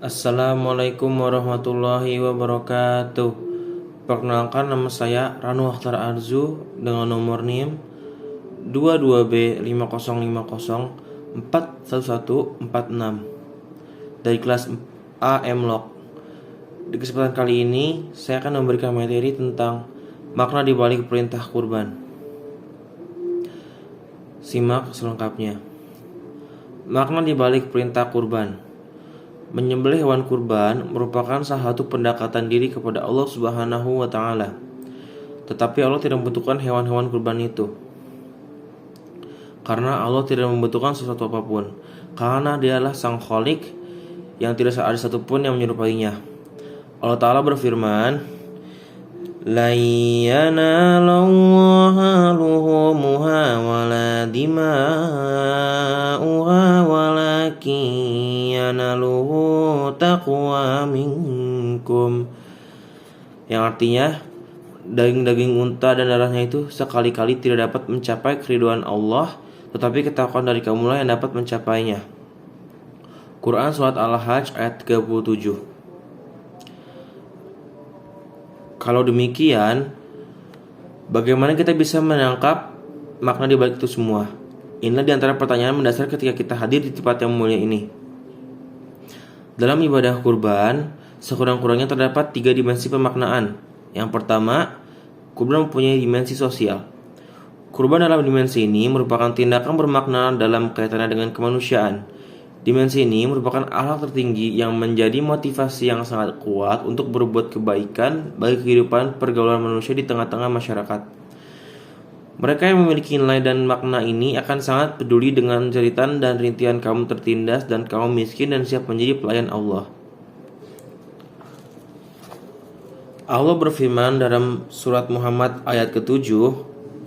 Assalamualaikum warahmatullahi wabarakatuh. Perkenalkan, nama saya Ranu Akhtar Arzu dengan nomor NIM 22B505041146 dari kelas A MLog. Di kesempatan kali ini saya akan memberikan materi tentang makna di balik perintah kurban. Simak selengkapnya. Makna di balik perintah kurban. Menyembelih hewan kurban merupakan salah satu pendekatan diri kepada Allah Subhanahu wa Ta'ala. Tetapi Allah tidak membutuhkan hewan-hewan kurban itu, karena Allah tidak membutuhkan sesuatu apapun, karena Dialah Sang Khalik yang tidak ada satupun yang menyerupainya. Allah Ta'ala berfirman, "La yanalallaha luhumuha wala dima'uha walakin yanaluhu taqwa minkum." Yang artinya, daging-daging unta dan darahnya itu sekali-kali tidak dapat mencapai keridhaan Allah, tetapi ketakwaan dari kamulah yang dapat mencapainya. Quran Surat Al-Hajj ayat 37. Kalau demikian, bagaimana kita bisa menangkap makna di balik itu semua? Inilah di antara pertanyaan mendasar ketika kita hadir di tempat yang mulia ini. Dalam ibadah kurban, sekurang-kurangnya terdapat 3 dimensi pemaknaan. Yang pertama, kurban mempunyai dimensi sosial. Kurban dalam dimensi ini merupakan tindakan bermakna dalam kaitannya dengan kemanusiaan. Dimensi ini merupakan akhlak tertinggi yang menjadi motivasi yang sangat kuat untuk berbuat kebaikan bagi kehidupan pergaulan manusia di tengah-tengah masyarakat. Mereka yang memiliki nilai dan makna ini akan sangat peduli dengan jeritan dan rintihan kaum tertindas dan kaum miskin dan siap menjadi pelayan Allah. Allah berfirman dalam surat Muhammad ayat ke-7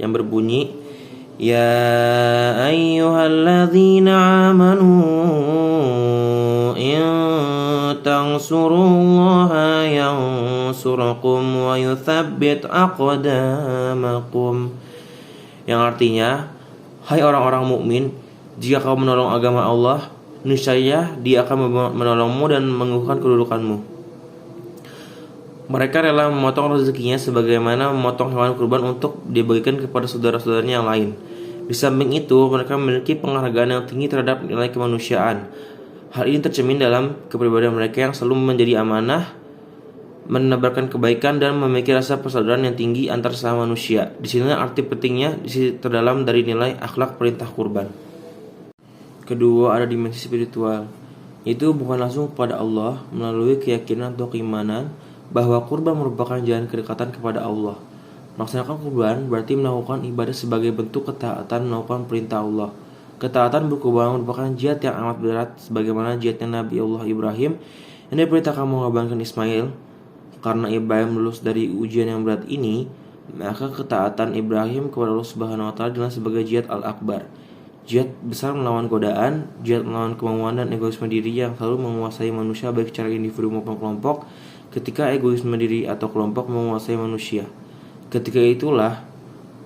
yang berbunyi, "Ya ayyuhalladzina amanu in tansurullaha yansurkum wa yuthabbit aqdamakum." Yang artinya, hai orang-orang mukmin, jika kau menolong agama Allah, niscaya Dia akan menolongmu dan mengukuhkan kedudukanmu. Mereka rela memotong rezekinya sebagaimana memotong hewan kurban untuk dibagikan kepada saudara-saudaranya yang lain. Di samping itu, mereka memiliki penghargaan yang tinggi terhadap nilai kemanusiaan. Hal ini tercermin dalam kepribadian mereka yang selalu menjadi amanah, menebarkan kebaikan, dan memiliki rasa persaudaraan yang tinggi antar sesama manusia. Disinilah arti pentingnya terdalam dari nilai akhlak perintah kurban. Kedua, ada dimensi spiritual, yaitu bukan langsung kepada Allah melalui keyakinan atau keimanan bahwa kurban merupakan jalan kedekatan kepada Allah. Melaksanakan kurban berarti melakukan ibadah sebagai bentuk ketaatan melakukan perintah Allah. Ketaatan berkurban merupakan jihad yang amat berat, sebagaimana jihadnya Nabi Allah Ibrahim yang diperintahkan mengorbankan Ismail. Karena Ibrahim lulus dari ujian yang berat ini, maka ketaatan Ibrahim kepada Allah Subhanahu wa Ta'ala adalah sebagai jihad al-akbar. Jihad besar melawan godaan, jihad melawan kemauan dan egoisme diri yang selalu menguasai manusia baik secara individu maupun kelompok. Ketika egoisme diri atau kelompok menguasai manusia, ketika itulah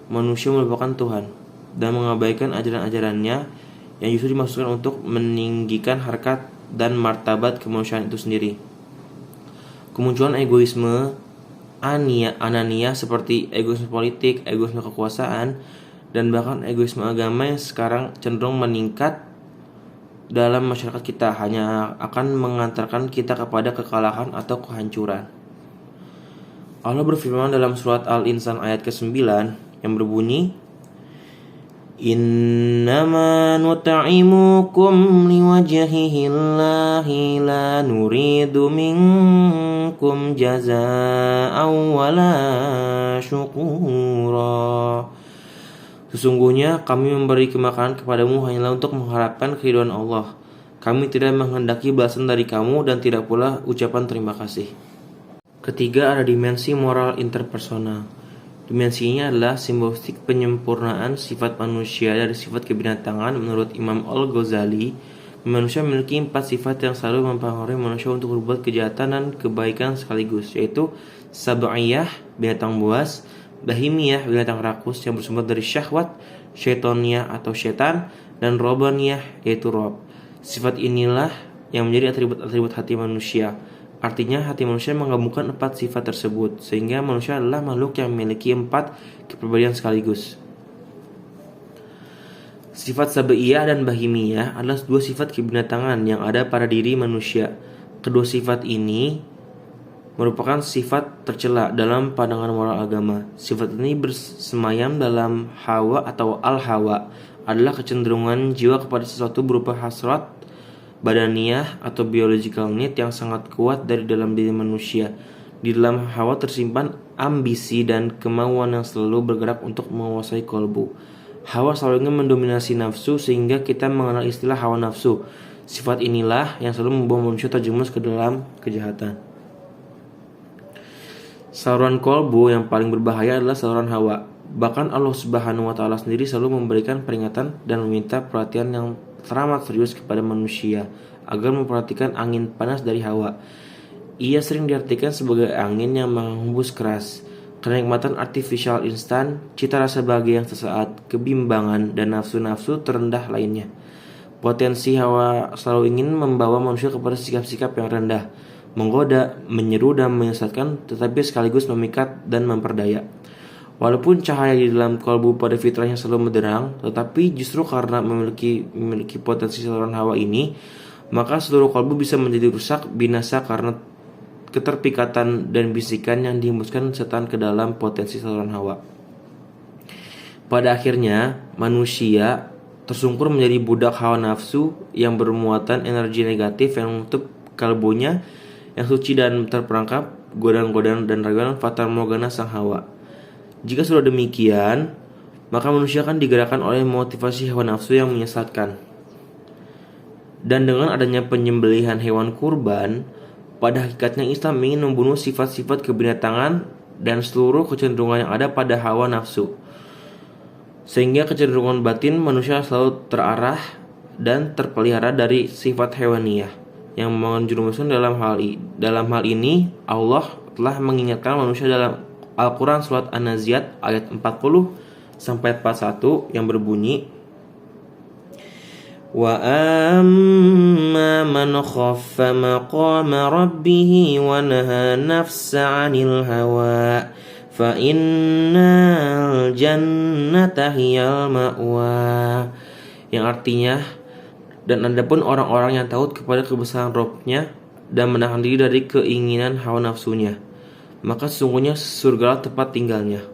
manusia melupakan Tuhan dan mengabaikan ajaran-ajarannya yang justru dimaksudkan untuk meninggikan harkat dan martabat kemanusiaan itu sendiri. Kemunculan egoisme anania seperti egoisme politik, egoisme kekuasaan, dan bahkan egoisme agama yang sekarang cenderung meningkat dalam masyarakat kita hanya akan mengantarkan kita kepada kekalahan atau kehancuran. Allah berfirman dalam surat Al-Insan ayat ke-9 yang berbunyi, "Innama nut'imukum liwajhillahi la nuridu minkum jazaa'an wala syukura." Sesungguhnya kami memberi makanan kepadamu hanyalah untuk mengharapkan keridhaan Allah. Kami tidak menghendaki balasan dari kamu dan tidak pula ucapan terima kasih. Ketiga, ada dimensi moral interpersonal. Dimensi ini adalah simbolistik penyempurnaan sifat manusia dari sifat kebinatangan. Menurut Imam Al-Ghazali, manusia memiliki 4 sifat yang selalu mempengaruhi manusia untuk berbuat kejahatan dan kebaikan sekaligus, yaitu sab'iyah, binatang buas; bahimiyah, binatang rakus yang bersumber dari syahwat; syaitoniyah atau setan; dan robaniyah, yaitu rob. Sifat inilah yang menjadi atribut-atribut hati manusia. Artinya hati manusia menggabungkan 4 sifat tersebut, sehingga manusia adalah makhluk yang memiliki 4 kepribadian sekaligus. Sifat sabeiyah dan bahimiyah adalah 2 sifat kebinatangan yang ada pada diri manusia. Kedua sifat ini merupakan sifat tercela dalam pandangan moral agama. Sifat ini bersemayam dalam hawa atau al-hawa, adalah kecenderungan jiwa kepada sesuatu berupa hasrat badaniyah atau biological need yang sangat kuat dari dalam diri manusia. Di dalam hawa tersimpan ambisi dan kemauan yang selalu bergerak untuk menguasai kolbu. Hawa selalu ingin mendominasi nafsu sehingga kita mengenal istilah hawa nafsu. Sifat inilah yang selalu membawa manusia terjerumus ke dalam kejahatan. Saluran kolbu yang paling berbahaya adalah saluran hawa. Bahkan Allah Subhanahu wa Ta'ala sendiri selalu memberikan peringatan dan meminta perhatian yang teramat serius kepada manusia agar memperhatikan angin panas dari hawa. Ia sering diartikan sebagai angin yang menghembus keras, kenikmatan artifisial instan, cita rasa bahagia yang sesaat, kebimbangan, dan nafsu-nafsu terendah lainnya. Potensi hawa selalu ingin membawa manusia kepada sikap-sikap yang rendah, menggoda, menyeru, dan menyesatkan, tetapi sekaligus memikat dan memperdaya. Walaupun cahaya di dalam kolbu pada fitrahnya selalu menderang, tetapi justru karena memiliki potensi saluran hawa ini, maka seluruh kolbu bisa menjadi rusak, binasa karena keterpikatan dan bisikan yang dihembuskan setan ke dalam potensi saluran hawa. Pada akhirnya, manusia tersungkur menjadi budak hawa nafsu yang bermuatan energi negatif yang menutup kalbunya yang suci dan terperangkap godaan-godaan dan rayuan fatamorgana sang hawa. Jika sudah demikian, maka manusia akan digerakkan oleh motivasi hawa nafsu yang menyesatkan. Dan dengan adanya penyembelihan hewan kurban, pada hakikatnya Islam ingin membunuh sifat-sifat kebinatangan dan seluruh kecenderungan yang ada pada hawa nafsu, sehingga kecenderungan batin manusia selalu terarah dan terpelihara dari sifat hewaniyah yang menjerumuskan dalam hal ini. Allah telah mengingatkan manusia dalam Al-Quran surat An-Naziat ayat 40-41 yang berbunyi, wa amma man khaffa maqama rabbih wa naha nafsa 'anil hawa fa innal jannata hiyal ma'wa, yang artinya, dan adapun orang-orang yang takut kepada kebesaran Rabb-nya dan menahan diri dari keinginan hawa nafsunya, maka sesungguhnya surgalah tempat tinggalnya.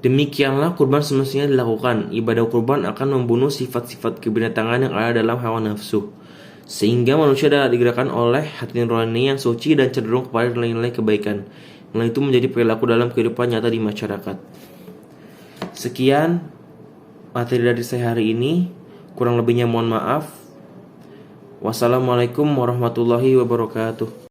Demikianlah kurban semestinya dilakukan. Ibadah kurban akan membunuh sifat-sifat kebinatangan yang ada dalam hawa nafsu, sehingga manusia adalah digerakkan oleh hati nurani yang suci dan cenderung kepada nilai-nilai kebaikan. Nilai itu menjadi perilaku dalam kehidupan nyata di masyarakat. Sekian materi dari saya hari ini. Kurang lebihnya mohon maaf. Wassalamualaikum warahmatullahi wabarakatuh.